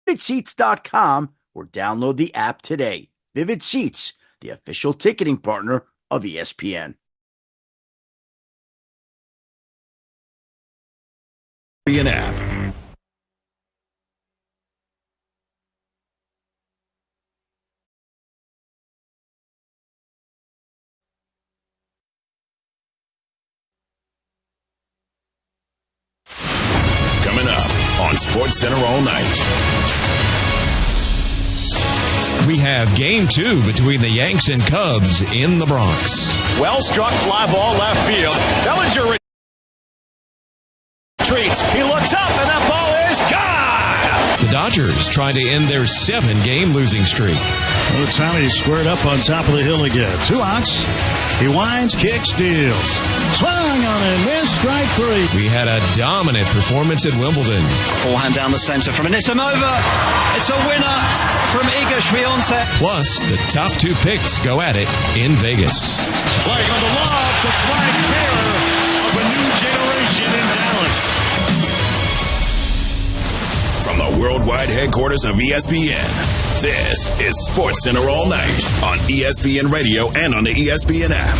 VividSeats.com or download the app today. Vivid Seats, the official ticketing partner of ESPN. An app. Coming up on SportsCenter all night. We have Game 2 between the Yanks and Cubs in the Bronx. Well struck fly ball left field. Bellinger retreats. He looks up and that ball is gone. The Dodgers trying to end their 7-game losing streak. Ohtani squared up on top of the hill again. 2 outs. He winds, kicks, deals. Swung on and missed, strike 3. We had a dominant performance at Wimbledon. Forehand down the center from Anisimova. It's a winner from Iga Świątek. Plus, the top 2 picks go at it in Vegas. Playing on the lob, the flag bearer of a new generation in Dallas. From the worldwide headquarters of ESPN, this is SportsCenter all night on ESPN Radio and on the ESPN app.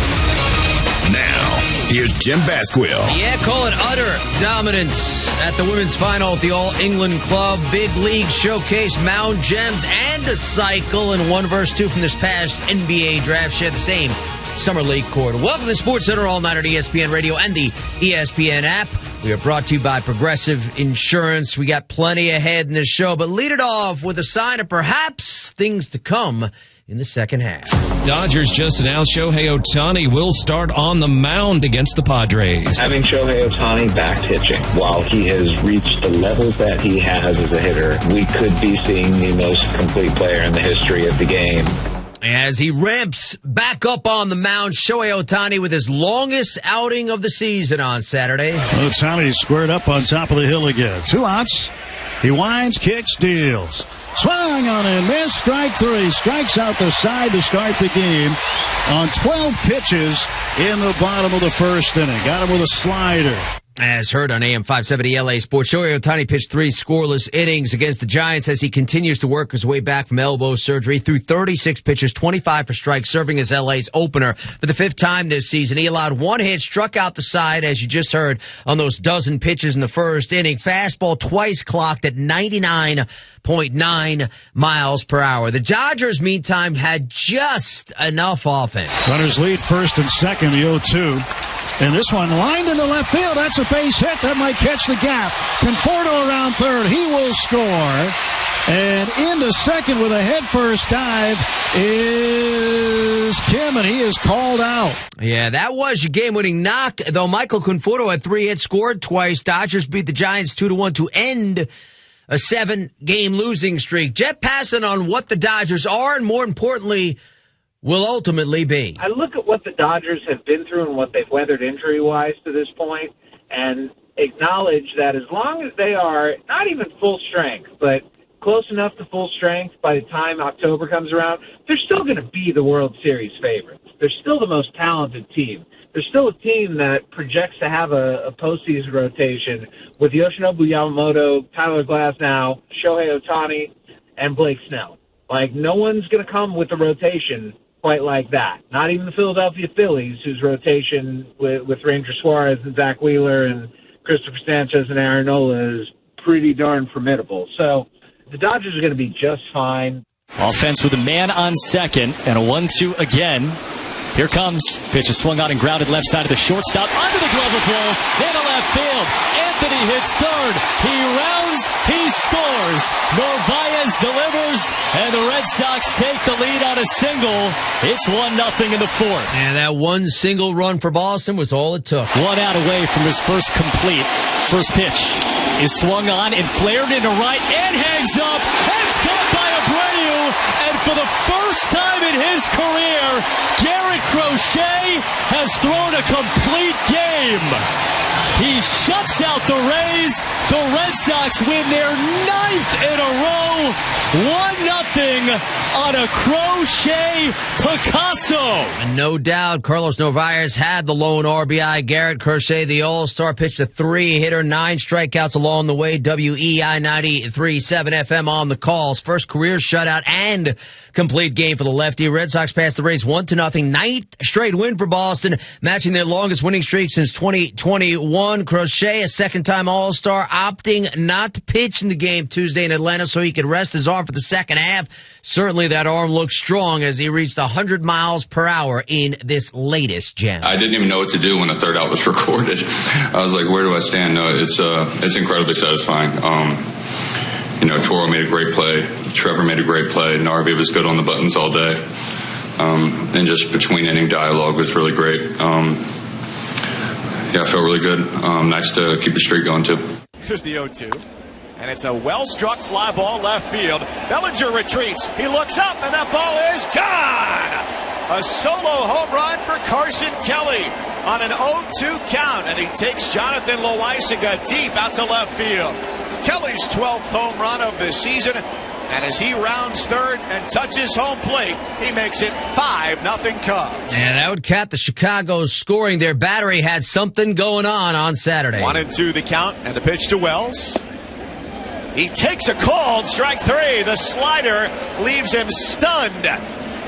Now, here's Jim Basquill. Yeah, call it utter dominance at the women's final at the All-England Club Big League Showcase. Mound Gems and a cycle and 1 vs. 2 from this past NBA draft share the same Summer League court. Welcome to SportsCenter all night on ESPN Radio and the ESPN app. We are brought to you by Progressive Insurance. We got plenty ahead in this show, but lead it off with a sign of perhaps things to come in the second half. Dodgers just announced Shohei Ohtani will start on the mound against the Padres. Having Shohei Ohtani back pitching, while he has reached the levels that he has as a hitter, we could be seeing the most complete player in the history of the game. As he ramps back up on the mound, Shohei Ohtani with his longest outing of the season on Saturday. Ohtani squared up on top of the hill again. 2 outs. He winds, kicks, deals. Swung on and missed, strike 3. Strikes out the side to start the game on 12 pitches in the bottom of the first inning. Got him with a slider. As heard on AM 570 LA Sports, Shohei Ohtani pitched 3 scoreless innings against the Giants as he continues to work his way back from elbow surgery. Through 36 pitches, 25 for strikes, serving as LA's opener for the 5th time this season. He allowed 1 hit, struck out the side, as you just heard, on those dozen pitches in the first inning. Fastball twice clocked at 99.9 miles per hour. The Dodgers, meantime, had just enough offense. Runners lead first and second, the 0-2. And this one lined into left field. That's a base hit. That might catch the gap. Conforto around third. He will score. And into second with a head-first dive is Kim, and he is called out. Yeah, that was your game-winning knock, though Michael Conforto had 3 hits, scored twice. Dodgers beat the Giants 2-1 to end a 7-game losing streak. Jet passing on what the Dodgers are, and more importantly, will ultimately be. I look at what the Dodgers have been through and what they've weathered injury-wise to this point and acknowledge that as long as they are not even full strength, but close enough to full strength by the time October comes around, they're still going to be the World Series favorites. They're still the most talented team. They're still a team that projects to have a postseason rotation with Yoshinobu Yamamoto, Tyler Glasnow, Shohei Ohtani, and Blake Snell. Like, no one's going to come with a rotation quite like that. Not even the Philadelphia Phillies, whose rotation with Ranger Suarez and Zach Wheeler and Christopher Sanchez and Aaron Nola is pretty darn formidable. So the Dodgers are going to be just fine. Offense with a man on second and a 1-2 again. Here comes. Pitch is swung on and grounded left side of the shortstop. Under the glove of balls. Into left field. Anthony hits third. He rounds. He scores. Narvaez delivers. And the Red Sox take the lead on a single. It's 1-0 in the 4th. And that one single run for Boston was all it took. 1 out away from his first complete. First pitch is swung on and flared into right and hangs up. And it's caught by Abreu. And for the first time in his career, Garrett Crochet has thrown a complete game. He shuts out the Rays. The Red Sox win their 9th in a row. 1-0 on a Crochet Picasso. And no doubt, Carlos Narvaez had the lone RBI. Garrett Crochet, the All-Star, pitched a 3-hitter, 9 strikeouts along the way. WEI 93.7 FM on the calls. First career shutout and complete game for the lefty. Red Sox passed the Rays 1-0. 9th straight win for Boston, matching their longest winning streak since 2021. Crochet, a second-time All-Star, opting not to pitch in the game Tuesday in Atlanta so he could rest his arm for the second half. Certainly that arm looks strong as he reached 100 miles per hour in this latest gem. I didn't even know what to do when the third out was recorded. I was like, where do I stand? No, it's incredibly satisfying. Toro made a great play. Trevor made a great play. Narvi was good on the buttons all day. And just between inning dialogue was really great. I felt really good. Nice to keep the streak going, too. Here's the 0-2. And it's a well-struck fly ball left field. Bellinger retreats. He looks up, and that ball is gone! A solo home run for Carson Kelly on an 0-2 count, and he takes Jonathan Loaisiga deep out to left field. Kelly's 12th home run of the season, and as he rounds third and touches home plate, he makes it 5-0 Cubs. And that would cap the Chicago's scoring. Their battery had something going on Saturday. 1-2 the count, and the pitch to Wells. He takes a called strike 3. The slider leaves him stunned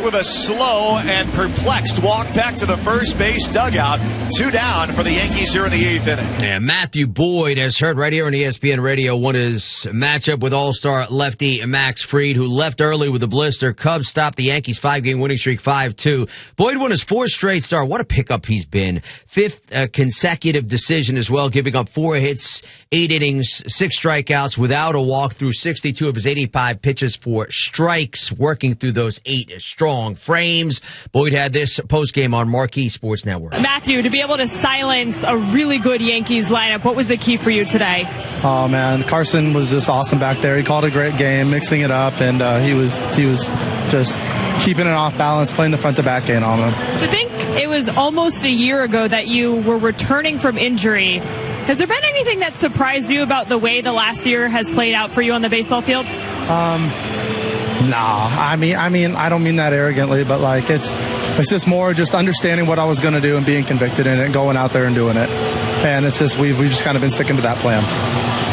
with a slow and perplexed walk back to the first base dugout. 2 down for the Yankees here in the 8th inning. And Matthew Boyd, as heard right here on ESPN Radio, won his matchup with All-Star lefty Max Fried, who left early with a blister. Cubs stopped the Yankees' 5-game winning streak 5-2. Boyd won his 4th straight start. What a pickup he's been. 5th consecutive decision as well, giving up 4 hits, 8 innings, 6 strikeouts without a walk through 62 of his 85 pitches for strikes, working through those 8 strong frames. Boyd had this postgame on Marquee Sports Network. Matthew, to be able to silence a really good Yankees lineup, what was the key for you today? Oh man, Carson was just awesome back there. He called a great game, mixing it up, and he was just keeping it off balance, playing the front to back game on him. I think it was almost a year ago that you were returning from injury. Has there been anything that surprised you about the way the last year has played out for you on the baseball field? No, I mean, I don't mean that arrogantly, but like it's just more just understanding what I was going to do and being convicted in it, going out there and doing it. And it's just we've just kind of been sticking to that plan.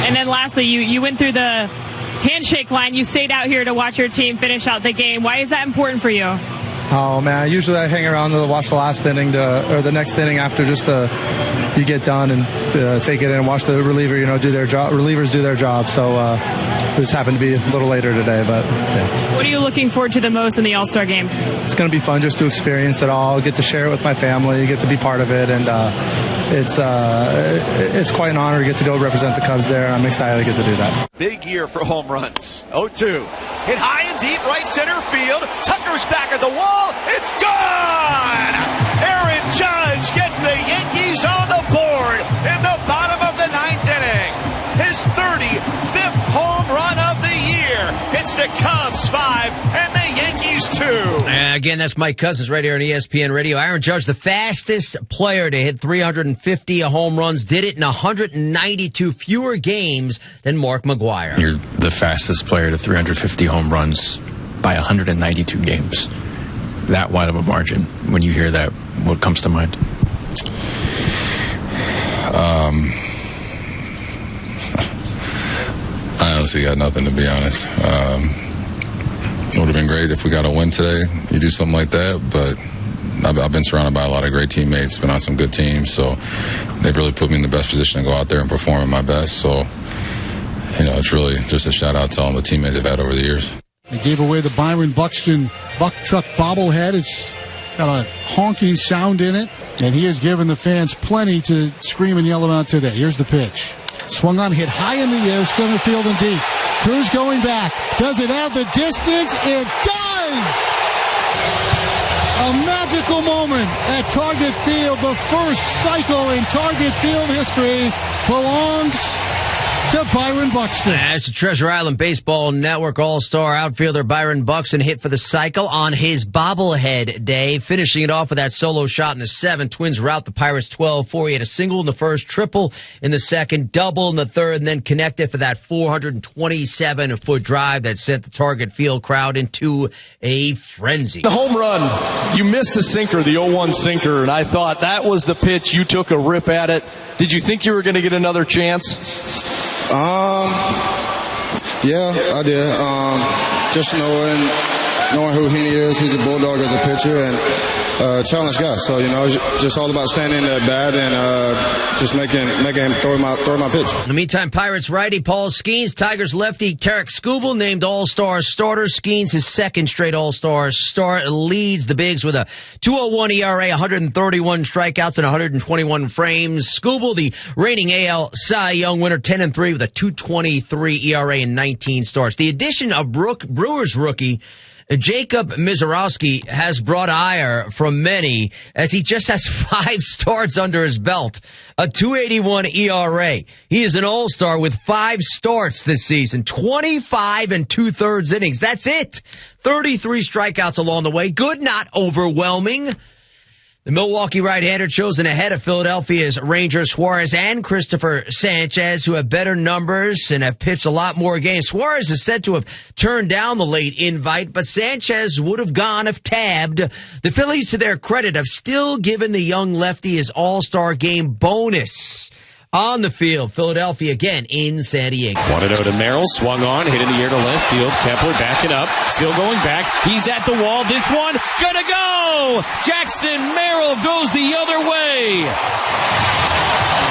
And then lastly, you went through the handshake line. You stayed out here to watch your team finish out the game. Why is that important for you? Oh man, usually I hang around to watch the last inning or the next inning after you get done and take it in and watch the reliever, do their job. Relievers do their job. So it just happened to be a little later today, but yeah. What are you looking forward to the most in the All-Star game? It's going to be fun just to experience it all, get to share it with my family, get to be part of it, and it's quite an honor to get to go represent the Cubs there. I'm excited to get to do that. Big year for home runs. 0-2. Hit high and deep right center field. Tucker's back at the wall. It's gone! Aaron Judge gets the Yankees on the board in the bottom of the 9th inning. His 35th home run of the year. It's the Cubs 5 and the Yankees 2. Again, that's Mike Cousins right here on ESPN Radio. Aaron Judge, the fastest player to hit 350 home runs, did it in 192 fewer games than Mark McGwire. You're the fastest player to 350 home runs by 192 games. That wide of a margin. When you hear that, what comes to mind? I honestly got nothing, to be honest. It would have been great if we got a win today. You do something like that, but I've been surrounded by a lot of great teammates, been on some good teams, so they've really put me in the best position to go out there and perform at my best. So, it's really just a shout-out to all the teammates I've had over the years. They gave away the Byron Buxton Buck Truck bobblehead. It's got a honking sound in it, and he has given the fans plenty to scream and yell about today. Here's the pitch. Swung on, hit high in the air, center field and deep. Cruz going back. Does it have the distance? It does! A magical moment at Target Field. The first cycle in Target Field history belongs to Byron Buxton. As the Treasure Island Baseball Network All-Star outfielder Byron Buxton hit for the cycle on his bobblehead day, finishing it off with that solo shot in the 7th. Twins rout the Pirates 12-4. He had a single in the first, triple in the second, double in the third, and then connected for that 427-foot drive that sent the Target Field crowd into a frenzy. The home run, you missed the sinker, the 0-1 sinker, and I thought that was the pitch. You took a rip at it. Did you think you were going to get another chance? Yeah, I did. Just knowing who he is, he's a bulldog as a pitcher and challenge guy. So it's just all about standing at bat and just making him throw my pitch. In the meantime, Pirates righty Paul Skeens, Tigers lefty Tarek Skubal named All-Star starter. Skeens, his second straight All-Star start, leads the Bigs with a 2.01 ERA, 131 strikeouts, and 121 frames. Skubal, the reigning AL Cy Young winner, 10-3 with a 2.23 ERA and 19 starts. The addition of Brewers rookie Jacob Mizorowski has brought ire from many, as he just has 5 starts under his belt, a 2.81 ERA. He is an all-star with 5 starts this season, 25 2/3 innings. That's it. 33 strikeouts along the way. Good, not overwhelming. The Milwaukee right-hander chosen ahead of Philadelphia's Ranger Suarez and Christopher Sanchez, who have better numbers and have pitched a lot more games. Suarez is said to have turned down the late invite, but Sanchez would have gone if tabbed. The Phillies, to their credit, have still given the young lefty his all-star game bonus. On the field, Philadelphia again in San Diego. 1-0 to Merrill, swung on, hit in the air to left field. Kepler backing up, still going back. He's at the wall. This one, gonna go! Jackson Merrill goes the other way.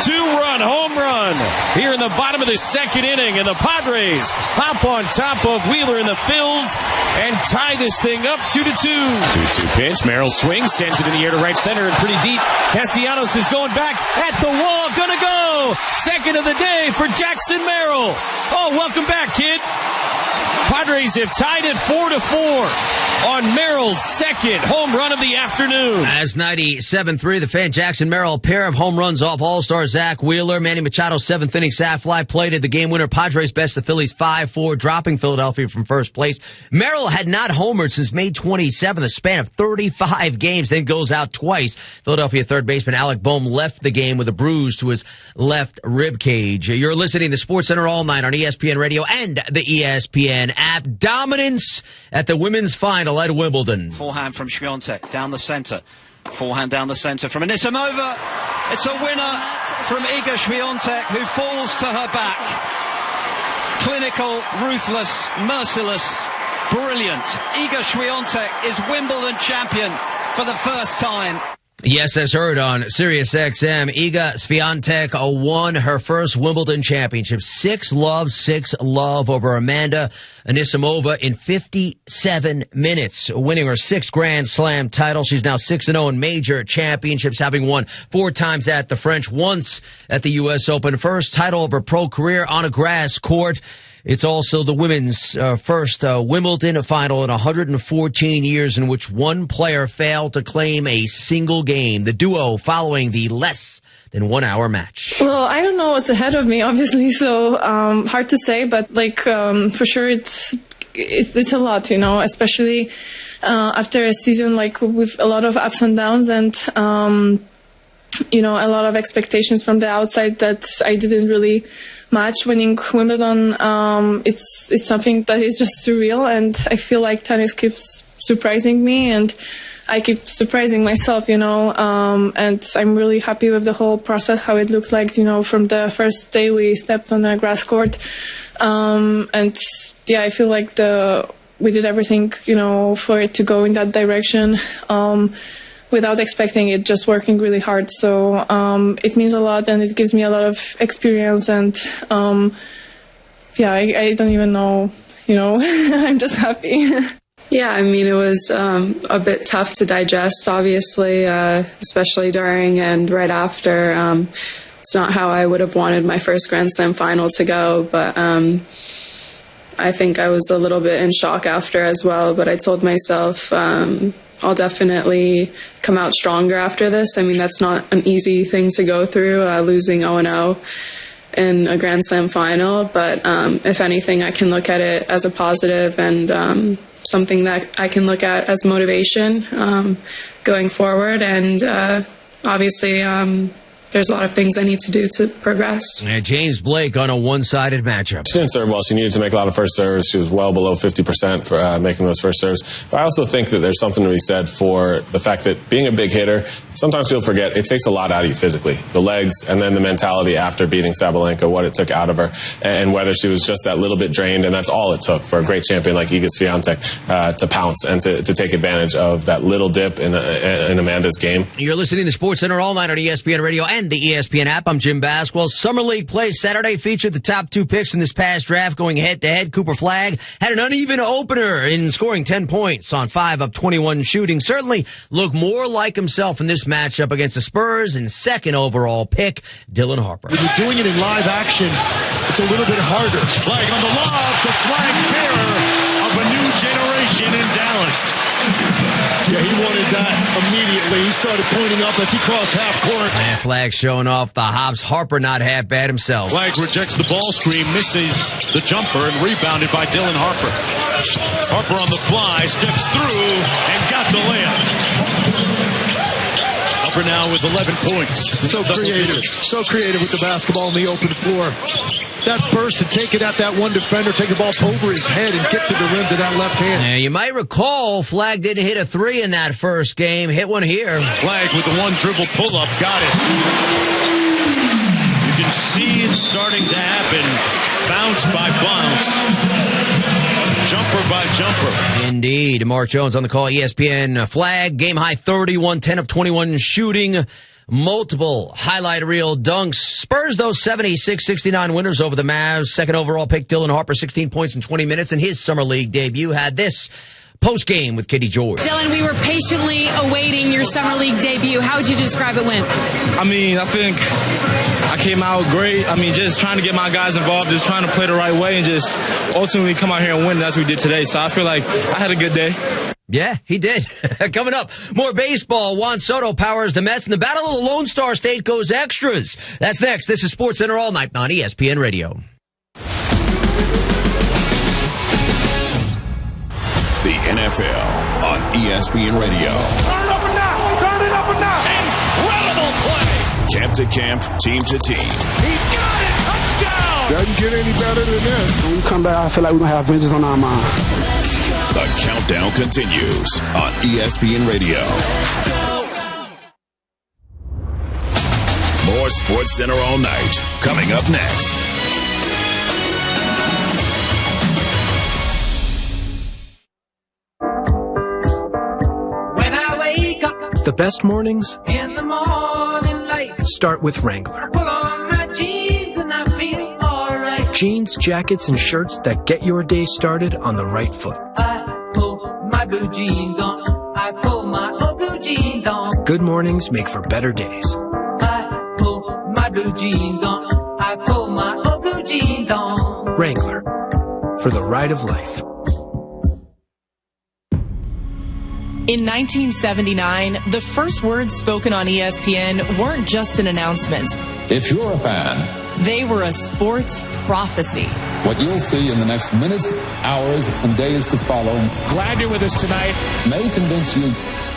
2-run home run here in the bottom of the second inning, and the Padres hop on top of Wheeler and the Phils and tie this thing up 2-2. 2-2 pitch. Merrill swings, sends it in the air to right center and pretty deep. Castellanos is going back at the wall, gonna go. Second of the day for Jackson Merrill. Oh, welcome back, kid. Padres have tied it 4-4 on Merrill's second home run of the afternoon. As 97-3, the fan Jackson Merrill, a pair of home runs off All-Star Zach Wheeler. Manny Machado's 7th inning sac fly plated the game winner. Padres best the Phillies 5-4, dropping Philadelphia from first place. Merrill had not homered since May 27th, a span of 35 games, then goes out twice. Philadelphia third baseman Alec Bohm left the game with a bruise to his left rib cage. You're listening to SportsCenter all night on ESPN Radio and the ESPN app. Dominance at the women's final at Wimbledon. Forehand from Świątek down the center. Forehand down the center from Anisimova. It's a winner from Iga Świątek, who falls to her back. Clinical, ruthless, merciless, brilliant. Iga Świątek is Wimbledon champion for the first time. Yes, as heard on Sirius XM, Iga Świątek won her first Wimbledon championship. 6-love over Amanda Anisimova in 57 minutes, winning her 6th Grand Slam title. She's now 6-0 in major championships, having won 4 times at the French, once at the U.S. Open. First title of her pro career on a grass court. It's also the women's first Wimbledon final in 114 years in which one player failed to claim a single game. The duo following the less than 1 hour match. Well, I don't know what's ahead of me, obviously, so hard to say, but for sure it's a lot, especially after a season with a lot of ups and downs and a lot of expectations from the outside that I didn't really match. Winning Wimbledon, it's something that is just surreal, and I feel like tennis keeps surprising me, and I keep surprising myself, and I'm really happy with the whole process, how it looked like, from the first day we stepped on a grass court, and yeah, I feel like we did everything, for it to go in that direction. Without expecting it, just working really hard. So it means a lot, and it gives me a lot of experience. And I don't even know, I'm just happy. Yeah, I mean, it was a bit tough to digest, obviously, especially during and right after. It's not how I would have wanted my first Grand Slam final to go, but I think I was a little bit in shock after as well. But I told myself I'll definitely come out stronger after this. I mean, that's not an easy thing to go through, losing 0-0 in a Grand Slam final, but if anything, I can look at it as a positive and something that I can look at as motivation going forward. And obviously, there's a lot of things I need to do to progress. And James Blake on a one-sided matchup. She didn't serve well. She needed to make a lot of first serves. She was well below 50% for making those first serves. But I also think that there's something to be said for the fact that being a big hitter, sometimes people forget it takes a lot out of you physically. The legs and then the mentality after beating Sabalenka, what it took out of her, and whether she was just that little bit drained. And that's all it took for a great champion like Iga Swiatek to pounce and to take advantage of that little dip in Amanda's game. You're listening to SportsCenter all night on ESPN Radio and the ESPN app. I'm Jim Basquel. Summer League play Saturday featured the top 2 picks from this past draft going head-to-head. Cooper Flagg had an uneven opener in scoring 10 points on 5 of 21 shooting. Certainly looked more like himself in this matchup against the Spurs and second overall pick, Dylan Harper. When you're doing it in live action, it's a little bit harder. Flagg on the lob, the flag bearer of a new generation in Dallas. Yeah, he wanted that immediately. He started pointing up as he crossed half court. And Flagg showing off the hops. Harper not half bad himself. Flagg rejects the ball screen, misses the jumper, and rebounded by Dylan Harper. Harper on the fly, steps through, and got the layup. Harper now with 11 points. So creative with the basketball on the open floor. That burst to take it at that one defender, take the ball over his head and get to the rim to that left hand. Now, you might recall Flagg didn't hit a 3 in that first game. Hit one here. Flagg with the one dribble pull-up. Got it. You can see it starting to happen. Bounce by bounce. Jumper by jumper. Indeed. Mark Jones on the call. ESPN. Flagg, game high 31, 10 of 21 shooting. Multiple highlight reel dunks. Spurs, though, 76-69 winners over the Mavs. Second overall pick, Dylan Harper, 16 points in 20 minutes. And his summer league debut had this post-game with Katie George. Dylan, we were patiently awaiting your summer league debut. How would you describe it went? I mean, I think I came out great. I mean, just trying to get my guys involved, just trying to play the right way and just ultimately come out here and win. That's what we did today. So I feel like I had a good day. Yeah, he did. Coming up, more baseball. Juan Soto powers the Mets, and the Battle of the Lone Star State goes extras. That's next. This is SportsCenter all night on ESPN Radio. The NFL on ESPN Radio. Turn it up and down. Turn it up and down. Incredible play. Camp to camp, team to team. He's got it. Touchdown. Doesn't get any better than this. When we come back, I feel like we're going to have vengeance on our mind. The countdown continues on ESPN Radio. More SportsCenter all night. Coming up next. When I wake up the best mornings in the morning light, start with Wrangler. Pull on my jeans and I feel all right. Jeans, jackets, and shirts that get your day started on the right foot. My blue jeans on. I pull my old blue jeans on. Good mornings make for better days. I pull my blue jeans on. I pull my old blue jeans on. Wrangler, for the ride of life. In 1979, the first words spoken on ESPN weren't just an announcement. If you're a fan, they were a sports prophecy. What you'll see in the next minutes, hours, and days to follow, glad you're with us tonight, may convince you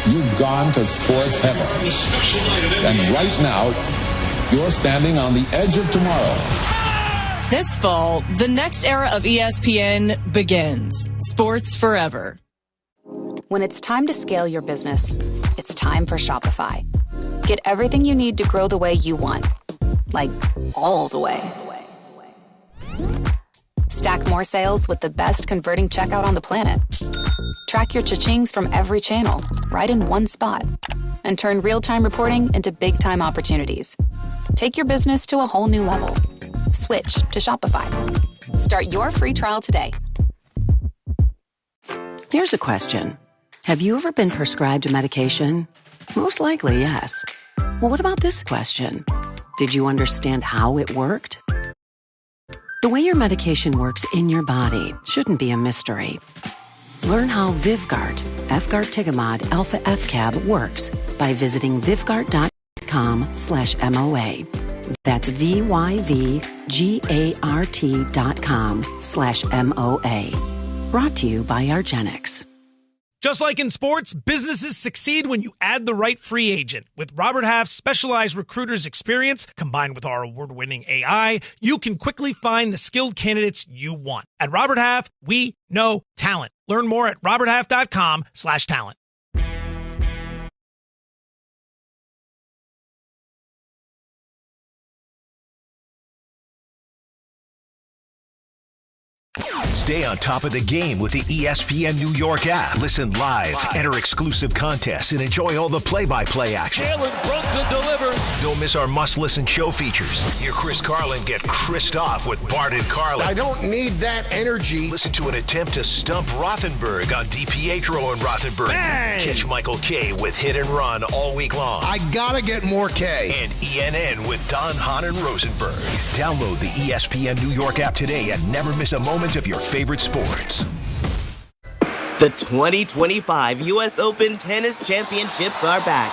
you've gone to sports heaven. And right now, you're standing on the edge of tomorrow. This fall, the next era of ESPN begins. Sports Forever. When it's time to scale your business, it's time for Shopify. Get everything you need to grow the way you want. Like, all the way. Stack more sales with the best converting checkout on the planet. Track your cha-chings from every channel, right in one spot. And turn real-time reporting into big-time opportunities. Take your business to a whole new level. Switch to Shopify. Start your free trial today. Here's a question. Have you ever been prescribed a medication? Most likely, yes. Well, what about this question? Did you understand how it worked? The way your medication works in your body shouldn't be a mystery. Learn how Vyvgart, efgartigimod alpha FCAB works by visiting vyvgart.com/MOA. That's VYVGART.com/MOA. Brought to you by argenx. Just like in sports, businesses succeed when you add the right free agent. With Robert Half's specialized recruiter's experience, combined with our award-winning AI, you can quickly find the skilled candidates you want. At Robert Half, we know talent. Learn more at roberthalf.com/talent. Stay on top of the game with the ESPN New York app. Listen live, enter exclusive contests, and enjoy all the play-by-play action. Jalen Brunson delivers. Don't miss our must-listen show features. Hear Chris Carlin get Chris'd off with Bart and Carlin. I don't need that energy. Listen to an attempt to stump Rothenberg on DiPietro and Rothenberg. Bang! Catch Michael K with Hit and Run all week long. I gotta get more K. And ENN with Don, Hahn, and Rosenberg. Download the ESPN New York app today and never miss a moment of your favorite sports. The 2025 U.S. Open Tennis Championships are back.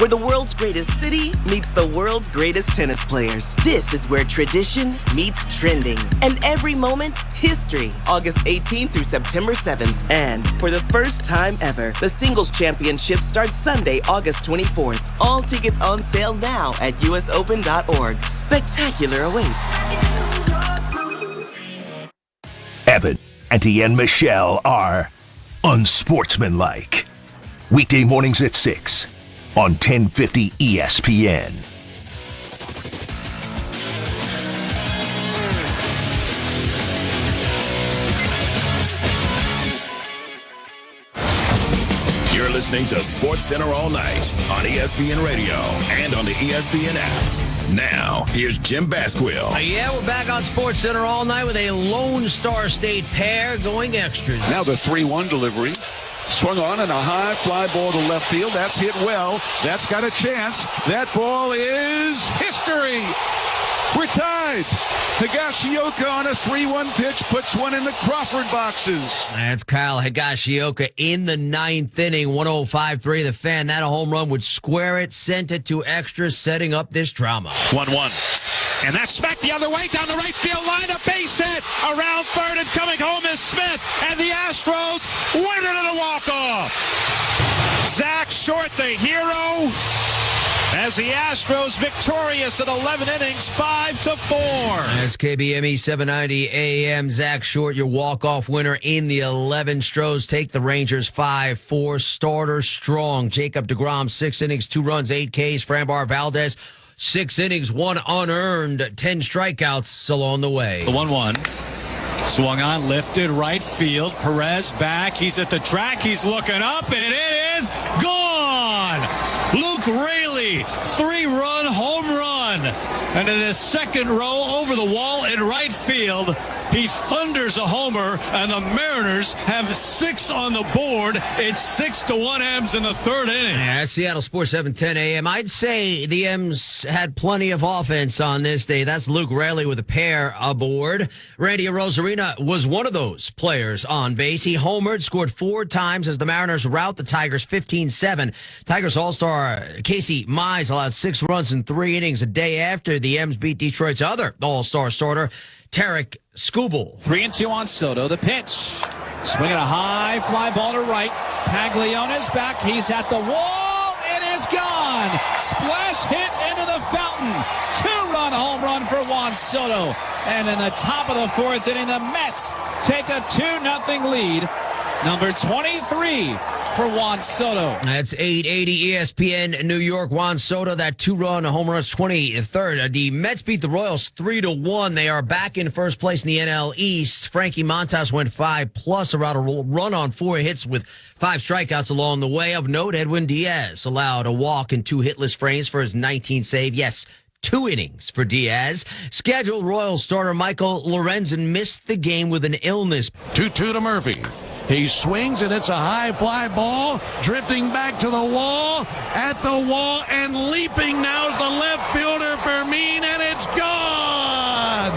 Where the world's greatest city meets the world's greatest tennis players. This is where tradition meets trending. And every moment, history. August 18th through September 7th. And for the first time ever, the Singles Championship starts Sunday, August 24th. All tickets on sale now at usopen.org. Spectacular awaits. Evan and Ian Michelle are unsportsmanlike. Weekday mornings at 6 on 1050 ESPN. You're listening to Sports Center all night on ESPN Radio and on the ESPN app. Now, here's Jim Basquill. Yeah, we're back on Sports Center all night with a Lone Star State pair going extras. Now the 3-1 delivery. Swung on and a high fly ball to left field. That's hit well. That's got a chance. That ball is history. We're tied. Higashioka on a 3-1 pitch puts one in the Crawford boxes. That's Kyle Higashioka in the ninth inning, 105-3 the Fan. That a home run would square it, sent it to extras, setting up this drama. 1-1. And that's smacked the other way down the right field line. A base hit around third, and coming home is Smith. And the Astros win it in a walk-off. Zach Short, the hero, as the Astros victorious in 11 innings, 5-4. That's KBME 790 AM. Zach Short, your walk-off winner in the 11. Stros take the Rangers 5-4. Starter strong. Jacob deGrom, 6 innings, 2 runs, 8 Ks. Framber Valdez, 6 innings, 1 unearned, 10 strikeouts along the way. The 1-1. Swung on, lifted, right field. Perez back. He's at the track. He's looking up, and it is gone. Luke Raley, 3-run home run. And in his second row over the wall in right field, he thunders a homer, and the Mariners have 6 on the board. It's 6-1 M's in the third inning. Yeah, Seattle Sports 710 AM. I'd say the M's had plenty of offense on this day. That's Luke Raley with a pair aboard. Randy Arozarena was one of those players on base. He homered, scored 4 times as the Mariners rout the Tigers 15-7. Tigers All-Star Casey Mize allowed 6 runs in 3 innings a day after the M's beat Detroit's other All-Star starter, Tarek Skubal. 3-2 on Soto. The pitch. Swinging a high fly ball to right. Tagliano's back. He's at the wall. It is gone. Splash hit into the fountain. 2-run home run for Juan Soto. And in the top of the 4th inning, the Mets take a 2-0 lead. Number 23 for Juan Soto. That's 880 ESPN New York. Juan Soto, that 2-run home run, 23rd. The Mets beat the Royals 3-1. They are back in first place in the NL East. Frankie Montas went 5+ around a run on 4 hits with 5 strikeouts along the way. Of note, Edwin Diaz allowed a walk and 2 hitless frames for his 19th save. Yes, 2 innings for Diaz. Scheduled Royals starter Michael Lorenzen missed the game with an illness. 2-2 to Murphy. He swings, and it's a high fly ball, drifting back to the wall, and leaping now is the left fielder Fermin, and it's gone!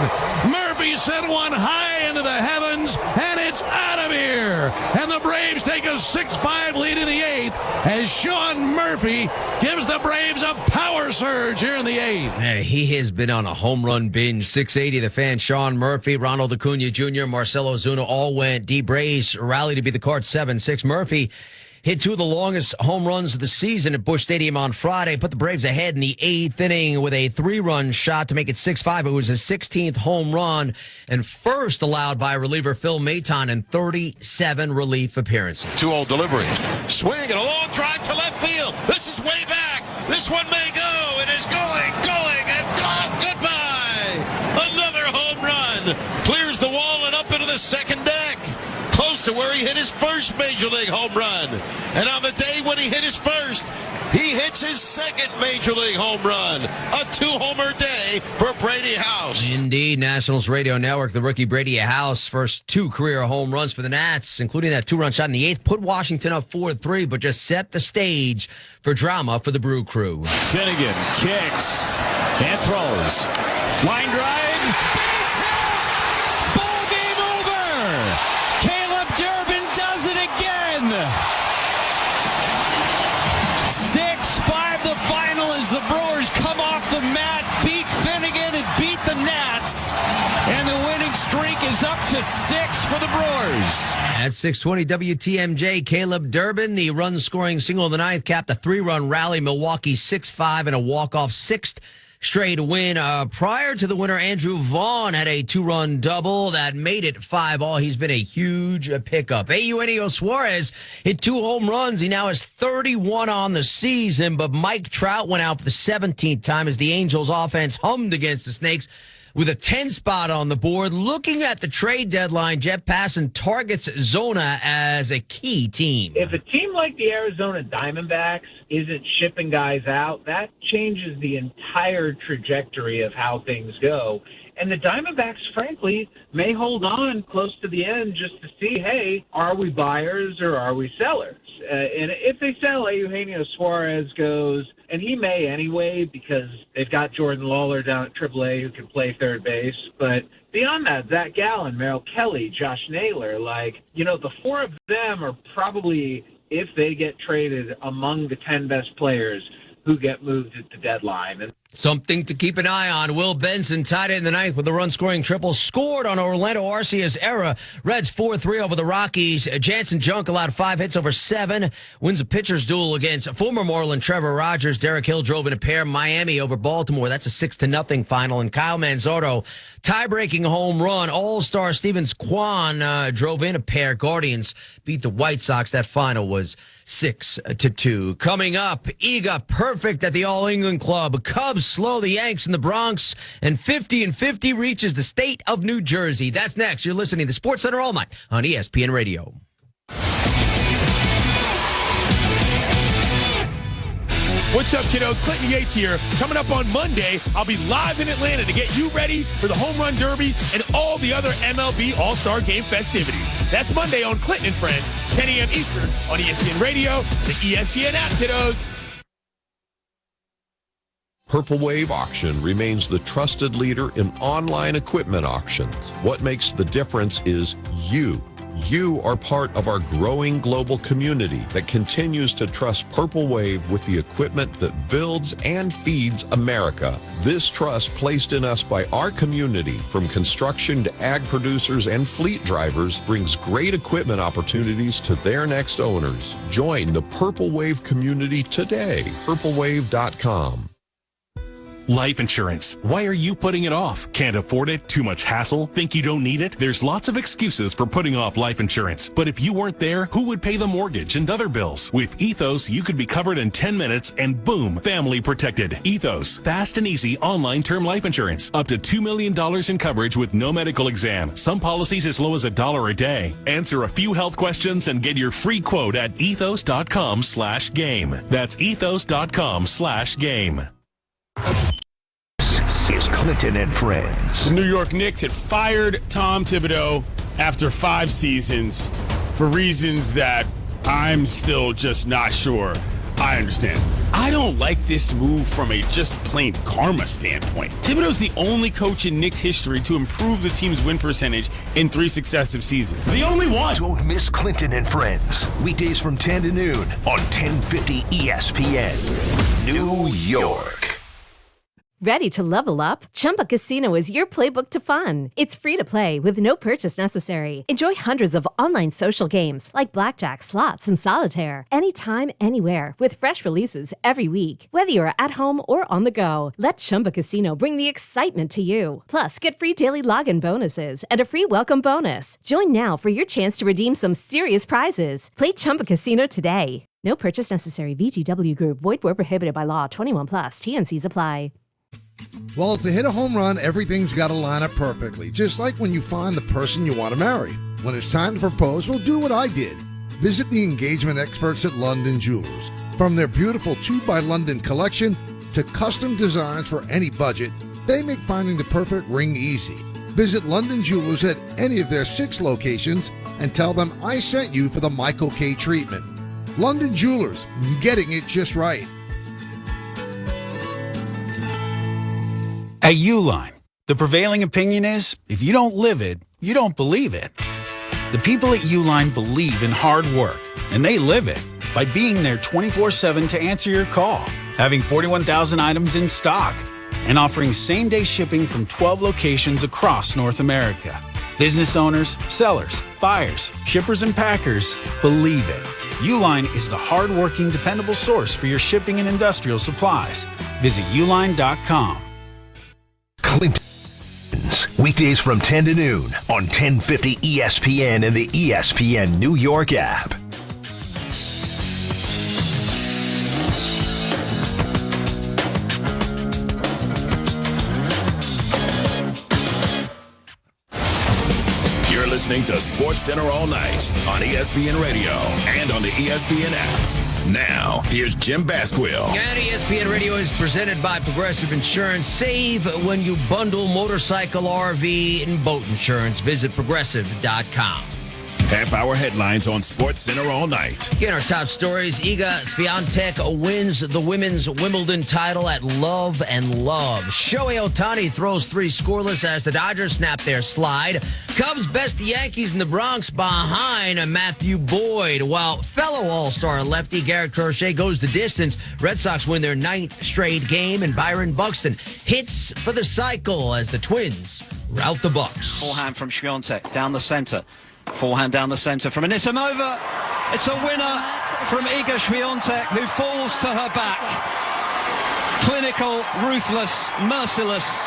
Murphy sent one high into the heavens, and it's out of here! And the Braves take a 6-5 lead in the 8th, as Sean Murphy gives the Braves a power surge here in the 8th. Hey, he has been on a home run binge. 680, the fan, Sean Murphy, Ronald Acuna Jr., Marcelo Ozuna all went deep. Braves rally to beat the Cards 7-6. Murphy hit 2 of the longest home runs of the season at Busch Stadium on Friday. Put the Braves ahead in the 8th inning with a 3-run shot to make it 6-5. It was his 16th home run and first allowed by reliever Phil Maton in 37 relief appearances. 2-0 delivery. Swing and a long drive to left field. This is way back. This one may go. It is going, and gone. Goodbye. Another home run. Clears the wall and up into the second deck. Close to where he hit his first Major League home run. And on the day when he hit his first, he hits his second Major League home run. A 2-homer day for Brady House. Indeed, Nationals Radio Network, the rookie Brady House, first 2 career home runs for the Nats, including that 2-run shot in the 8th, put Washington up 4-3, but just set the stage for drama for the Brew Crew. Finnegan kicks and throws. Line drive. Base hit! Ball game over! Caleb Durbin does it again! 6-5 the final as the Brewers come off the mat, beat Finnegan and beat the Nats. And the winning streak is up to 6 for the Brewers. At 6:20 WTMJ, Caleb Durbin, the run-scoring single of the 9th, capped a 3-run rally. Milwaukee 6-5 and a walk-off 6th straight win. Prior to the winner, Andrew Vaughn had a 2-run double that made it 5-all. He's been a huge pickup. Eugenio Suarez hit 2 home runs. He now has 31 on the season, but Mike Trout went out for the 17th time as the Angels offense hummed against the Snakes with a 10 spot on the board. Looking at the trade deadline, Jeff Passan targets Zona as a key team. If a team like the Arizona Diamondbacks isn't shipping guys out, that changes the entire trajectory of how things go. And the Diamondbacks, frankly, may hold on close to the end just to see, hey, are we buyers or are we sellers? And if they sell, Eugenio Suarez goes, and he may anyway because they've got Jordan Lawler down at AAA who can play third base. But beyond that, Zach Gallen, Merrill Kelly, Josh Naylor, the 4 of them are probably, if they get traded, among the 10 best players who get moved at the deadline. And something to keep an eye on. Will Benson tied it in the 9th with a run-scoring triple. Scored on Orlando Arcia's era. Reds 4-3 over the Rockies. Jansen Junk allowed 5 hits over 7. Wins a pitcher's duel against former Marlin Trevor Rogers. Derek Hill drove in a pair. Miami over Baltimore. That's a 6-0 final. And Kyle Manzardo, tie-breaking home run. All-star Stevens Kwan drove in a pair. Guardians beat the White Sox. That final was 6-2. Coming up, Iga perfect at the All-England Club. Cubs slow the Yanks in the Bronx, and 50-50 reaches the state of New Jersey. That's next. You're listening to Sports Center all night on ESPN Radio. What's up, kiddos? Clinton Yates here. Coming up on Monday, I'll be live in Atlanta to get you ready for the Home Run Derby and all the other MLB All-Star Game festivities. That's Monday on Clinton and Friends, 10 a.m. Eastern on ESPN Radio, the ESPN app, kiddos. Purple Wave Auction remains the trusted leader in online equipment auctions. What makes the difference is you. You are part of our growing global community that continues to trust Purple Wave with the equipment that builds and feeds America. This trust placed in us by our community, from construction to ag producers and fleet drivers, brings great equipment opportunities to their next owners. Join the Purple Wave community today. PurpleWave.com. Life insurance. Why are you putting it off? Can't afford it? Too much hassle? Think you don't need it? There's lots of excuses for putting off life insurance. But if you weren't there, who would pay the mortgage and other bills? With Ethos, you could be covered in 10 minutes and boom, family protected. Ethos, fast and easy online term life insurance. Up to $2 million in coverage with no medical exam. Some policies as low as $1 a day. Answer a few health questions and get your free quote at ethos.com/game. That's ethos.com/game. Is Clinton and Friends. The New York Knicks had fired Tom Thibodeau after 5 seasons for reasons that I'm still just not sure. I understand. I don't like this move from a just plain karma standpoint. Thibodeau's the only coach in Knicks history to improve the team's win percentage in 3 successive seasons. The only one. Don't miss Clinton and Friends. Weekdays from 10 to noon on 1050 ESPN, New York. Ready to level up? Chumba Casino is your playbook to fun. It's free to play with no purchase necessary. Enjoy hundreds of online social games like blackjack, slots, and solitaire anytime, anywhere with fresh releases every week. Whether you're at home or on the go, let Chumba Casino bring the excitement to you. Plus, get free daily login bonuses and a free welcome bonus. Join now for your chance to redeem some serious prizes. Play Chumba Casino today. No purchase necessary. VGW Group. Void where prohibited by law. 21+. TNCs apply. Well, to hit a home run, everything's got to line up perfectly, just like when you find the person you want to marry. When it's time to propose, well, do what I did. Visit the engagement experts at London Jewelers. From their beautiful 2 by London collection to custom designs for any budget, they make finding the perfect ring easy. Visit London Jewelers at any of their 6 locations and tell them I sent you for the Michael K. treatment. London Jewelers, getting it just right. At Uline, the prevailing opinion is, if you don't live it, you don't believe it. The people at Uline believe in hard work, and they live it by being there 24/7 to answer your call, having 41,000 items in stock, and offering same-day shipping from 12 locations across North America. Business owners, sellers, buyers, shippers, and packers believe it. Uline is the hard-working, dependable source for your shipping and industrial supplies. Visit uline.com. Clinton's weekdays from 10 to noon on 1050 ESPN and the ESPN New York app. You're listening to Sports Center all night on ESPN Radio and on the ESPN app. Now, here's Jim Basquill. And ESPN Radio is presented by Progressive Insurance. Save when you bundle motorcycle, RV, and boat insurance. Visit Progressive.com. Half-hour headlines on Sports Center all night. Again, our top stories. Iga Swiatek wins the women's Wimbledon title at Love and Love. Shohei Ohtani throws 3 scoreless as the Dodgers snap their slide. Cubs best the Yankees in the Bronx behind Matthew Boyd, while fellow All-Star lefty Garrett Crochet goes the distance. Red Sox win their 9th straight game, and Byron Buxton hits for the cycle as the Twins rout the Bucks. Forehand from Swiatek down the center. Forehand down the center from Anisimova. It's a winner from Iga Swiatek, who falls to her back. Clinical, ruthless, merciless,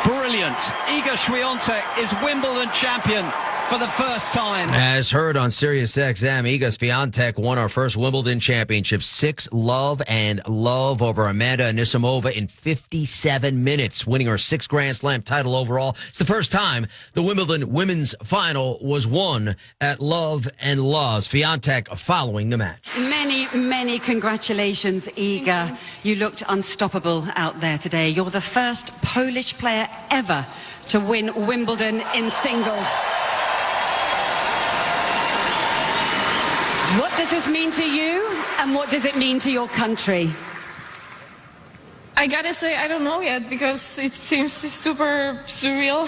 brilliant. Iga Swiatek is Wimbledon champion for the first time. As heard on Sirius XM, Iga Swiatek won our first Wimbledon championship. 6 love and love over Amanda Anisimova in 57 minutes, winning her 6th Grand Slam title overall. It's the first time the Wimbledon women's final was won at Love and Love. Swiatek following the match. Many congratulations, Iga. You looked unstoppable out there today. You're the first Polish player ever to win Wimbledon in singles. What does this mean to you, and what does it mean to your country? I gotta say, I don't know yet, because it seems super surreal.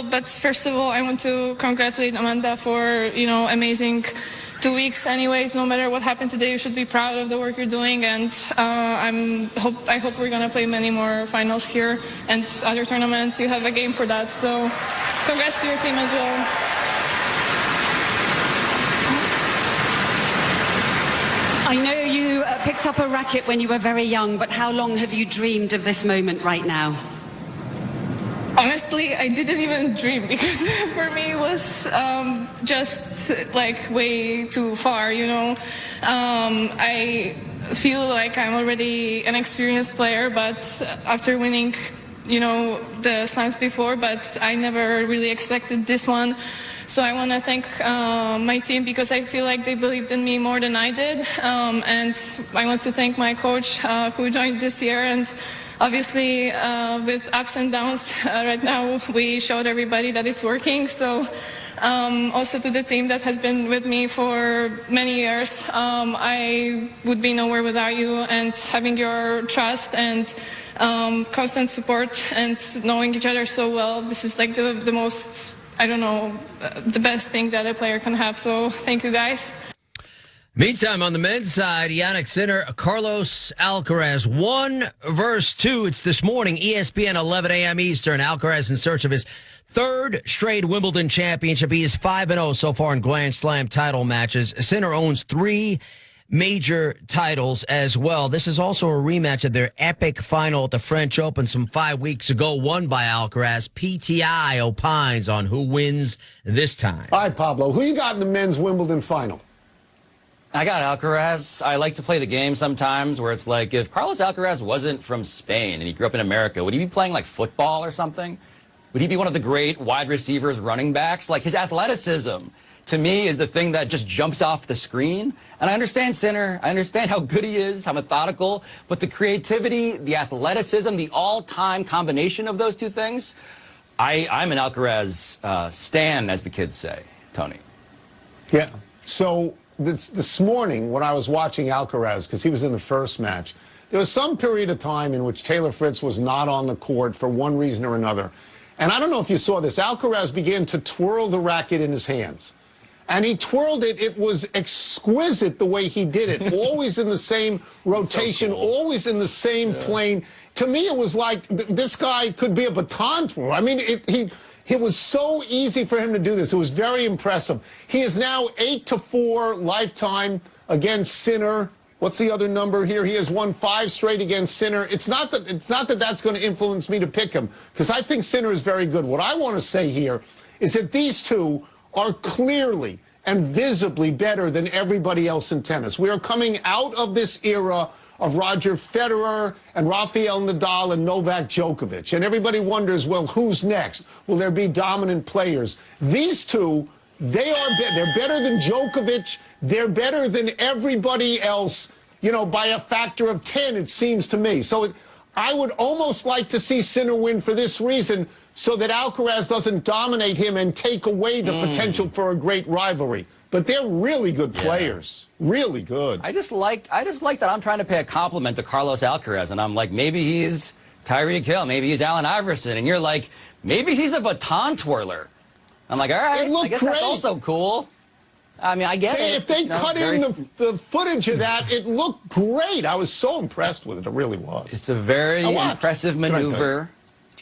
But first of all, I want to congratulate Amanda for, amazing 2 weeks anyways. No matter what happened today, you should be proud of the work you're doing, and I hope we're gonna play many more finals here and other tournaments. You have a game for that, so congrats to your team as well. I know you picked up a racket when you were very young, but how long have you dreamed of this moment right now? Honestly, I didn't even dream, because for me it was just like way too far, I feel like I'm already an experienced player, but after winning, the slams before, but I never really expected this one. So I want to thank my team, because I feel like they believed in me more than I did. And I want to thank my coach who joined this year. And obviously with ups and downs right now, we showed everybody that it's working. So Also to the team that has been with me for many years. I would be nowhere without you, and having your trust and constant support and knowing each other so well. This is like the most, the best thing that a player can have. So thank you guys. Meantime, on the men's side, Jannik Sinner, Carlos Alcaraz, 1 versus 2. It's this morning, ESPN, 11 a.m. Eastern. Alcaraz in search of his third straight Wimbledon championship. He is 5-0 so far in Grand Slam title matches. Sinner owns 3 major titles as well. This is also a rematch of their epic final at the French Open some 5 weeks ago, won by Alcaraz. PTI opines on who wins this time. All right, Pablo, who you got in the men's Wimbledon final? I got Alcaraz. I like to play the game sometimes where it's like, if Carlos Alcaraz wasn't from Spain and he grew up in America, would he be playing like football or something? Would he be one of the great wide receivers, running backs? Like, his athleticism, to me, is the thing that just jumps off the screen. And I understand Sinner. I understand how good he is, how methodical. But the creativity, the athleticism, the all-time combination of those two things, I'm an Alcaraz stan, as the kids say, Tony. Yeah. So this morning, when I was watching Alcaraz, because he was in the first match, there was some period of time in which Taylor Fritz was not on the court for one reason or another. And I don't know if you saw this. Alcaraz began to twirl the racket in his hands. And he twirled it. It was exquisite the way he did it. Always in the same rotation, so cool. Always in the same plane. To me, it was like this guy could be a baton twirler. I mean, it was so easy for him to do this. It was very impressive. He is now 8-4 lifetime against Sinner. What's the other number here? He has won 5 straight against Sinner. It's not that that's going to influence me to pick him, because I think Sinner is very good. What I want to say here is that these two are clearly and visibly better than everybody else in tennis. We are coming out of this era of Roger Federer and Rafael Nadal and Novak Djokovic. And everybody wonders, well, who's next? Will there be dominant players? These two, they're better than Djokovic. They're better than everybody else, by a factor of 10, it seems to me. So I would almost like to see Sinner win for this reason, so that Alcaraz doesn't dominate him and take away the potential for a great rivalry. But they're really good players. Really good. I just like that I'm trying to pay a compliment to Carlos Alcaraz, and I'm like, maybe he's Tyreek Hill, maybe he's Allen Iverson, and you're like, maybe he's a baton twirler. I'm like, all right, I guess great. That's also cool. I mean, I get it. If they cut in the footage of that, it looked great. I was so impressed with it. It really was. It's a very impressive maneuver.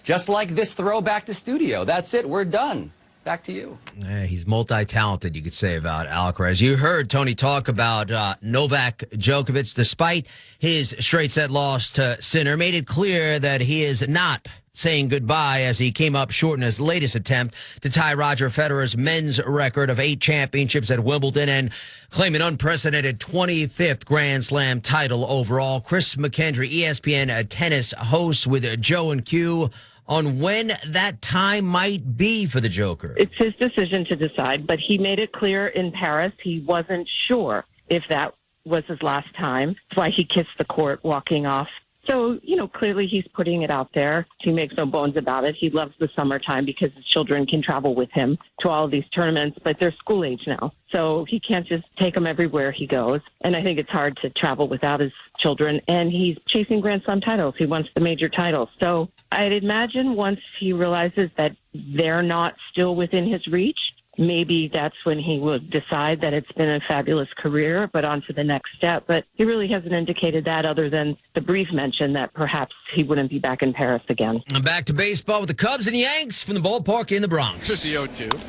Just like this throw back to studio. That's it. We're done. Back to you. Yeah, he's multi-talented, you could say, about Alcaraz. You heard Tony talk about Novak Djokovic. Despite his straight-set loss to Sinner, made it clear that he is not saying goodbye as he came up short in his latest attempt to tie Roger Federer's men's record of 8 championships at Wimbledon and claim an unprecedented 25th Grand Slam title overall. Chris McKendry, ESPN tennis host with Joe and Q, on when that time might be for the Joker. It's his decision to decide, but he made it clear in Paris he wasn't sure if that was his last time. That's why he kissed the court walking off. So, clearly he's putting it out there. He makes no bones about it. He loves the summertime because his children can travel with him to all of these tournaments, but they're school age now. So he can't just take them everywhere he goes. And I think it's hard to travel without his children. And he's chasing Grand Slam titles. He wants the major titles. So I'd imagine once he realizes that they're not still within his reach, maybe that's when he would decide that it's been a fabulous career, but on to the next step. But he really hasn't indicated that, other than the brief mention that perhaps he wouldn't be back in Paris again. And back to baseball with the Cubs and Yanks from the ballpark in the Bronx. To the 0-2.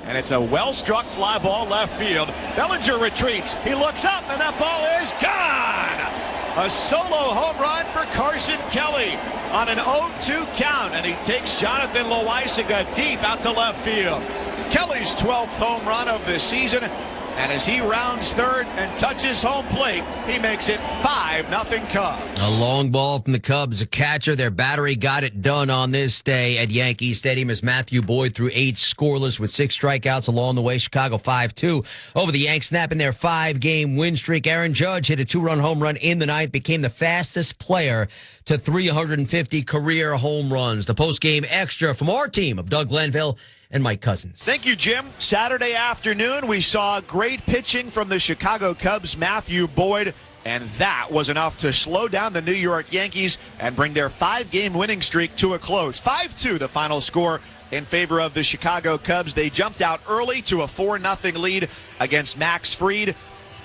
And it's a well-struck fly ball left field. Bellinger retreats. He looks up, and that ball is gone. A solo home run for Carson Kelly on an 0-2 count, and he takes Jonathan Loaisiga deep out to left field. Kelly's 12th home run of the season, and as he rounds third and touches home plate, he makes it 5-0 Cubs. A long ball from the Cubs, a catcher. Their battery got it done on this day at Yankee Stadium as Matthew Boyd threw 8 scoreless with 6 strikeouts along the way. Chicago 5-2 over the Yanks, snapping their 5-game win streak. Aaron Judge hit a 2-run home run in the ninth, became the fastest player to 350 career home runs. The post-game extra from our team of Doug Glenville and Mike Cousins. Thank you, Jim. Saturday afternoon, we saw great pitching from the Chicago Cubs' Matthew Boyd, and that was enough to slow down the New York Yankees and bring their 5-game winning streak to a close. 5-2 the final score in favor of the Chicago Cubs. They jumped out early to a 4-0 lead against Max Fried.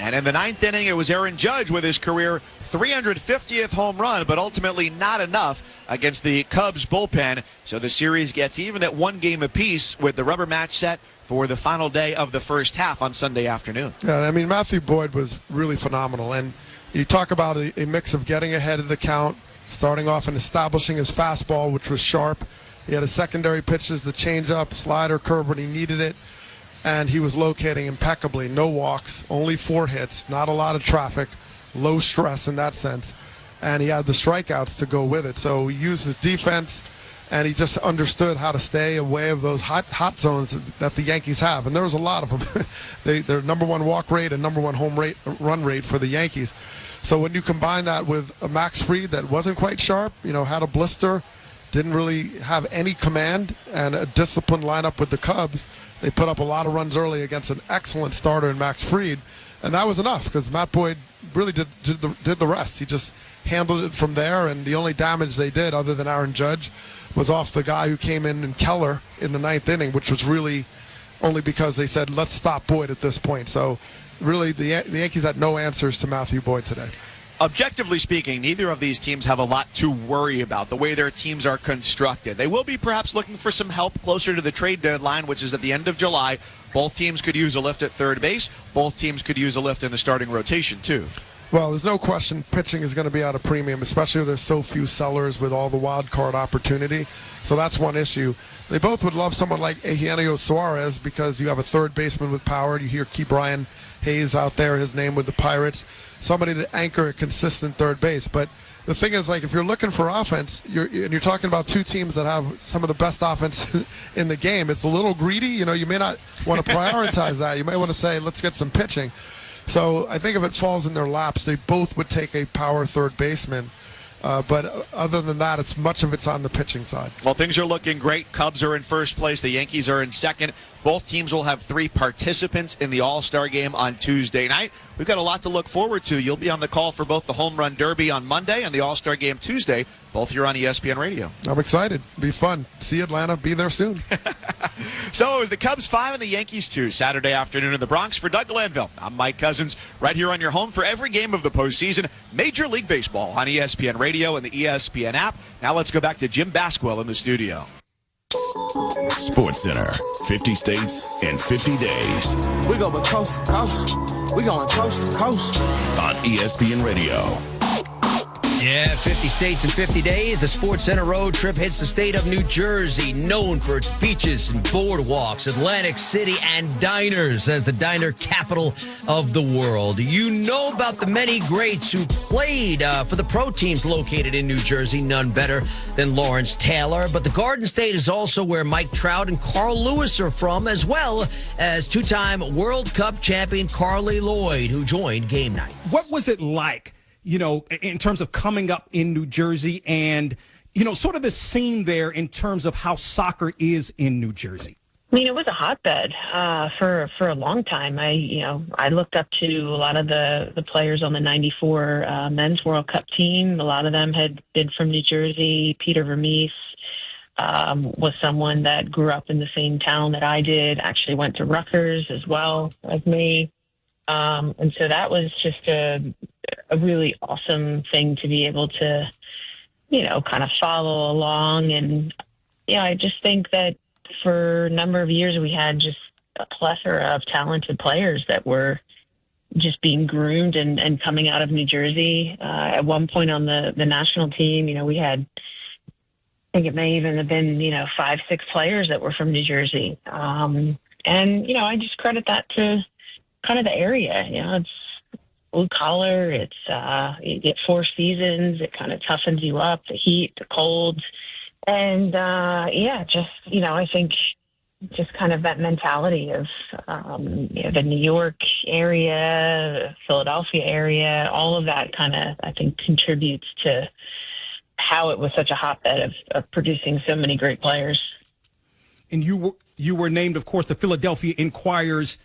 And in the 9th inning, it was Aaron Judge with his career 350th home run, but ultimately not enough against the Cubs bullpen. So the series gets even at 1 game apiece with the rubber match set for the final day of the first half on Sunday afternoon. Yeah, I mean, Matthew Boyd was really phenomenal. And you talk about a mix of getting ahead of the count, starting off and establishing his fastball, which was sharp. He had his secondary pitches, the changeup, slider, curve when he needed it. And he was locating impeccably. No walks, only 4 hits, not a lot of traffic, low stress in that sense. And he had the strikeouts to go with it. So he used his defense, and he just understood how to stay away of those hot zones that the Yankees have. And there was a lot of them. They're number 1 walk rate and number 1 run rate for the Yankees. So when you combine that with a Max Fried that wasn't quite sharp, had a blister, didn't really have any command, and a disciplined lineup with the Cubs, they put up a lot of runs early against an excellent starter in Max Fried, and that was enough because Matt Boyd really did the rest. He just handled it from there, and the only damage they did, other than Aaron Judge, was off the guy who came in Keller in the 9th inning, which was really only because they said, let's stop Boyd at this point. So really, the Yankees had no answers to Matthew Boyd today. Objectively speaking, neither of these teams have a lot to worry about the way their teams are constructed. They will be perhaps looking for some help closer to the trade deadline, which is at the end of July. Both teams could use a lift at third base. Both teams could use a lift in the starting rotation, too. Well, there's no question pitching is going to be at a premium, especially if there's so few sellers with all the wild card opportunity. So that's one issue. They both would love someone like Eugenio Suarez because you have a third baseman with power. You hear Key Brian Hayes out there, his name with the Pirates. Somebody to anchor a consistent third base. But the thing is, like, if you're looking for offense, you're talking about 2 teams that have some of the best offense in the game. It's a little greedy. You may not want to prioritize that. You might want to say, let's get some pitching. So I think if it falls in their laps, they both would take a power third baseman. But other than that, much of it's on the pitching side. Well, things are looking great. Cubs are in first place. The Yankees are in second. Both teams will have 3 participants in the All-Star game on Tuesday night. We've got a lot to look forward to. You'll be on the call for both the Home Run Derby on Monday and the All-Star game Tuesday, both here on ESPN Radio. I'm excited. It'll be fun. See you, Atlanta. Be there soon. So it was the Cubs 5 and the Yankees 2 Saturday afternoon in the Bronx. For Doug Glanville, I'm Mike Cousins, right here on your home for every game of the postseason. Major League Baseball on ESPN Radio and the ESPN app. Now let's go back to Jim Basquell in the studio. Sports Center, 50 states in 50 days. We go coast to coast. We going coast to coast. On ESPN Radio. Yeah, 50 states in 50 days. The Sports Center road trip hits the state of New Jersey, known for its beaches and boardwalks, Atlantic City, and diners as the diner capital of the world. You know about the many greats who played for the pro teams located in New Jersey, none better than Lawrence Taylor. But the Garden State is also where Mike Trout and Carl Lewis are from, as well as 2-time World Cup champion Carly Lloyd, who joined game night. What was it like, in terms of coming up in New Jersey and, sort of the scene there in terms of how soccer is in New Jersey? I mean, it was a hotbed for a long time. I looked up to a lot of the players on the '94 Men's World Cup team. A lot of them had been from New Jersey. Peter Vermees was someone that grew up in the same town that I did, actually went to Rutgers as well as me. And so that was just a really awesome thing to be able to, kind of follow along. And, I just think that for a number of years we had just a plethora of talented players that were just being groomed and coming out of New Jersey. At one point on the national team, we had, I think it may even have been, 5-6 players that were from New Jersey. And, I just credit that to kind of the area. It's blue collar. It's you get 4 seasons. It kind of toughens you up. The heat, the cold, and I think just kind of that mentality of the New York area, Philadelphia area, all of that kind of I think contributes to how it was such a hotbed of producing so many great players. and you were named, of course, the Philadelphia Inquirer's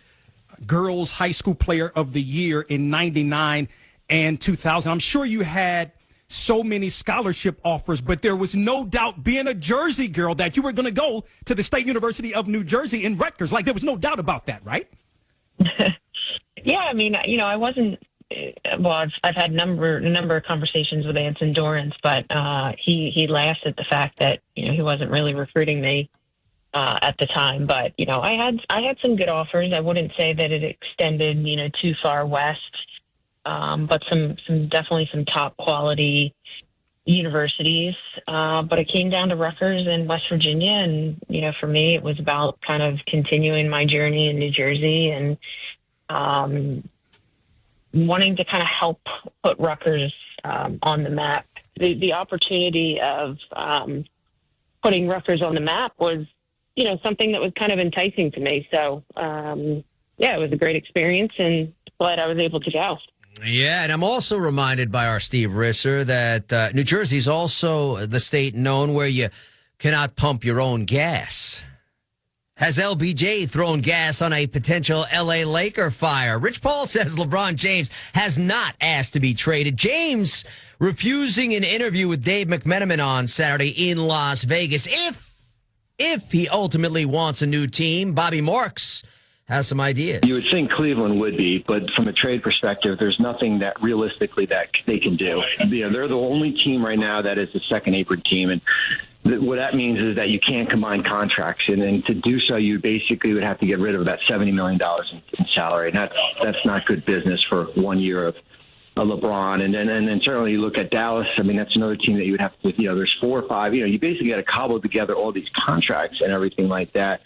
Girls High School Player of the Year in 99 and 2000. I'm sure you had so many scholarship offers, but there was no doubt, being a Jersey girl, that you were going to go to the State University of New Jersey in Rutgers. Like, there was no doubt about that, right? Yeah, I mean, I wasn't. Well, I've had a number of conversations with Anson Dorrance, but he laughs at the fact that he wasn't really recruiting me at the time. But I had some good offers. I wouldn't say that it extended too far west, but some definitely some top quality universities. But it came down to Rutgers in West Virginia, and for me, it was about kind of continuing my journey in New Jersey and wanting to kind of help put Rutgers on the map. The opportunity of putting Rutgers on the map was, something that was kind of enticing to me. So, it was a great experience, and glad I was able to go. Yeah, and I'm also reminded by our Steve Risser that New Jersey is also the state known where you cannot pump your own gas. Has LBJ thrown gas on a potential L.A. Laker fire? Rich Paul says LeBron James has not asked to be traded. James refusing an interview with Dave McMenamin on Saturday in Las Vegas. If he ultimately wants a new team, Bobby Marks has some ideas. You would think Cleveland would be, but from a trade perspective, there's nothing that realistically that they can do. They're the only team right now that is the second apron team, and what that means is that you can't combine contracts, and to do so, you basically would have to get rid of about $70 million in salary, and that's not good business for 1 year of LeBron. And then certainly you look at Dallas. I mean, that's another team that you would have to, there's 4 or 5. You basically got to cobble together all these contracts and everything like that.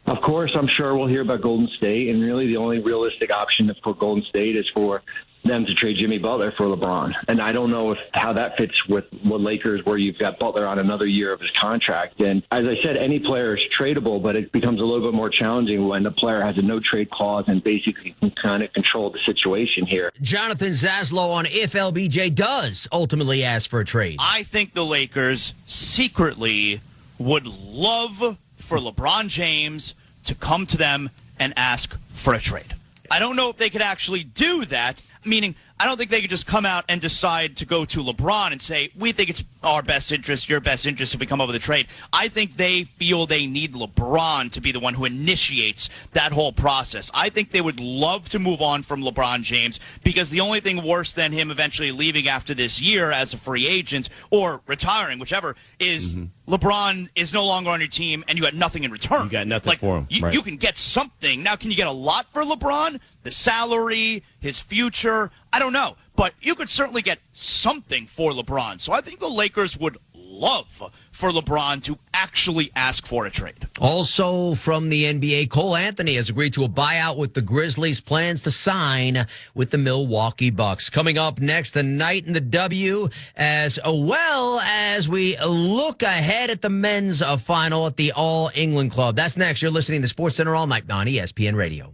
Of course, I'm sure we'll hear about Golden State, and really the only realistic option for Golden State is for them to trade Jimmy Butler for LeBron. And I don't know how that fits with what Lakers, where you've got Butler on another year of his contract. And as I said, any player is tradable, but it becomes a little bit more challenging when the player has a no-trade clause and basically can kind of control the situation here. Jonathan Zaslow on if LBJ does ultimately ask for a trade. I think the Lakers secretly would love for LeBron James to come to them and ask for a trade. I don't know if they could actually do that, meaning I don't think they could just come out and decide to go to LeBron and say, we think it's our best interest, your best interest if we come up with a trade. I think they feel they need LeBron to be the one who initiates that whole process. I think they would love to move on from LeBron James, because the only thing worse than him eventually leaving after this year as a free agent or retiring, whichever, is LeBron is no longer on your team and you got nothing in return. You got nothing for him. You can get something. Now, can you get a lot for LeBron? The salary, his future, I don't know. But you could certainly get something for LeBron. So I think the Lakers would love for LeBron to actually ask for a trade. Also from the NBA, Cole Anthony has agreed to a buyout with the Grizzlies, plans to sign with the Milwaukee Bucks. Coming up next, the night in the W, as well as we look ahead at the men's final at the All England Club. That's next. You're listening to Sports Center All Night on ESPN Radio.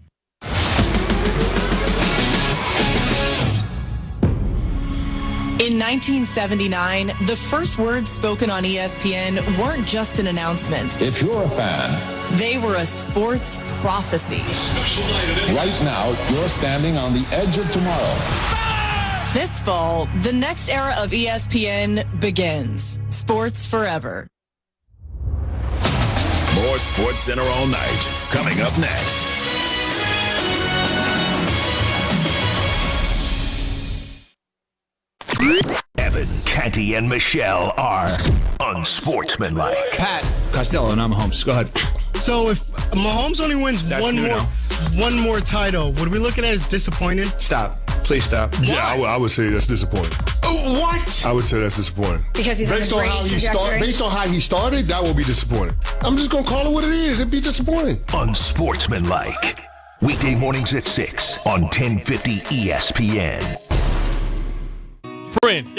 In 1979, the first words spoken on ESPN weren't just an announcement. If you're a fan, they were a sports prophecy. Right now, you're standing on the edge of tomorrow. This fall, the next era of ESPN begins. Sports Forever. More Sports Center All Night coming up next. Evan, Canty, and Michelle are unsportsmanlike. Pat Costello and I'm Mahomes. Go ahead. So if Mahomes only wins one more title, would we look at it as disappointed? Stop. Please stop. Yeah, I would say that's disappointing. What? I would say that's disappointing. Because he's based on how he started, that will be disappointing. I'm just gonna call it what it is. It'd be disappointing. Unsportsmanlike. Weekday mornings at 6 on 1050 ESPN. Friends.